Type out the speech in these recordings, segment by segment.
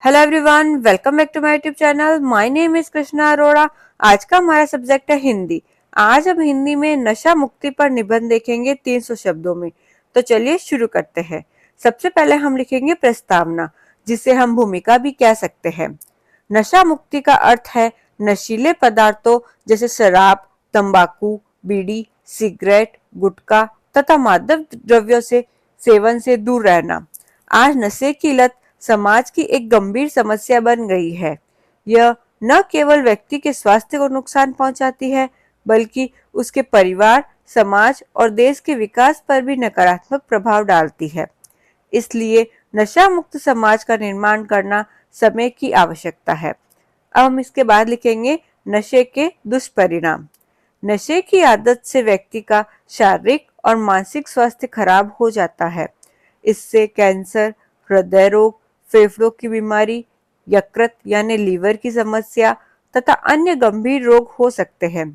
Hello everyone, welcome back to my YouTube channel. My name is Krishna Arora. आज का हमारा subject है हिंदी। आज हम हिंदी में नशा मुक्ति पर निबंध देखेंगे 300 शब्दों में। तो चलिए शुरू करते हैं। सबसे पहले हम लिखेंगे प्रस्तावना, जिसे हम भूमिका भी कह सकते हैं। नशा मुक्ति का अर्थ है नशीले पदार्थों जैसे शराब, तंबाकू, बीड़ी, सिगरेट, गुटखा तथा मादक द्रव्यों से सेवन से दूर रहना। आज नशे की लत समाज की एक गंभीर समस्या बन गई है। यह न केवल व्यक्ति के स्वास्थ्य को नुकसान पहुंचाती है, बल्कि उसके परिवार, समाज और देश के विकास पर भी नकारात्मक प्रभाव डालती है। इसलिए नशा मुक्त समाज का निर्माण करना समय की आवश्यकता है। अब हम इसके बाद लिखेंगे नशे के दुष्परिणाम। नशे की आदत से व्यक्ति का शारीरिक और मानसिक स्वास्थ्य खराब हो जाता है। इससे कैंसर, हृदय रोग, फेफड़ों की बीमारी, यकृत यानी लीवर की समस्या तथा अन्य गंभीर रोग हो सकते हैं।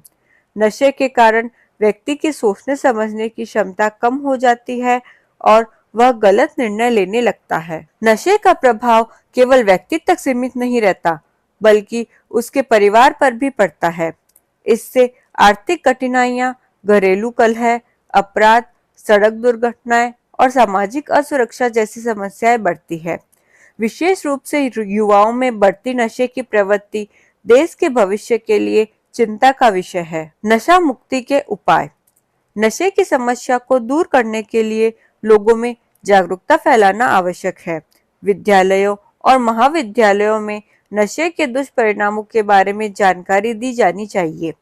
नशे के कारण व्यक्ति की सोचने समझने की क्षमता कम हो जाती है और वह गलत निर्णय लेने लगता है। नशे का प्रभाव केवल व्यक्ति तक सीमित नहीं रहता, बल्कि उसके परिवार पर भी पड़ता है। इससे आर्थिक कठिनाइयां, घरेलू कलह, अपराध, सड़क दुर्घटनाएं और सामाजिक असुरक्षा जैसी समस्याएं बढ़ती है। विशेष रूप से युवाओं में बढ़ती नशे की प्रवृत्ति देश के भविष्य के लिए चिंता का विषय है। नशा मुक्ति के उपाय। नशे की समस्या को दूर करने के लिए लोगों में जागरूकता फैलाना आवश्यक है। विद्यालयों और महाविद्यालयों में नशे के दुष्परिणामों के बारे में जानकारी दी जानी चाहिए।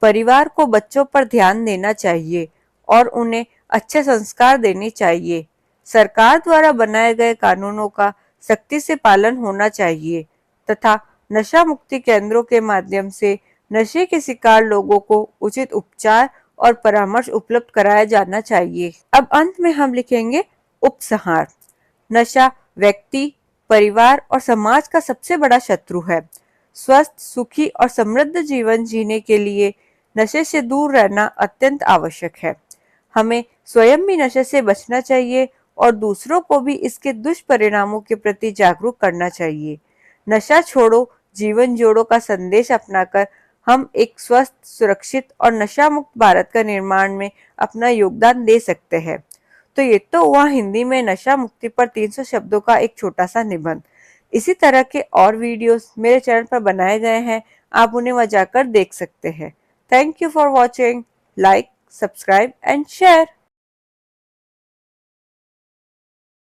परिवार को बच्चों पर ध्यान देना चाहिए और उन्हें अच्छे संस्कार देने चाहिए। सरकार द्वारा बनाए गए कानूनों का सख्ती से पालन होना चाहिए तथा नशा मुक्ति केंद्रों के माध्यम से नशे के शिकार लोगों को उचित उपचार और परामर्श उपलब्ध कराया जाना चाहिए। अब अंत में हम लिखेंगे उपसंहार। नशा व्यक्ति, परिवार और समाज का सबसे बड़ा शत्रु है। स्वस्थ, सुखी और समृद्ध जीवन जीने के लिए नशे से दूर रहना अत्यंत आवश्यक है। हमें स्वयं भी नशे से बचना चाहिए और दूसरों को भी इसके दुष्परिणामों के प्रति जागरूक करना चाहिए। नशा छोड़ो, जीवन जोड़ो का संदेश अपनाकर हम एक स्वस्थ, सुरक्षित और नशा मुक्त भारत का निर्माण में अपना योगदान दे सकते हैं। तो ये तो हुआ हिंदी में नशा मुक्ति पर 300 शब्दों का एक छोटा सा निबंध। इसी तरह के और वीडियोस मेरे चैनल पर बनाए गए हैं, आप उन्हें वहां जाकर देख सकते हैं। Thank you for watching. Like, subscribe and share.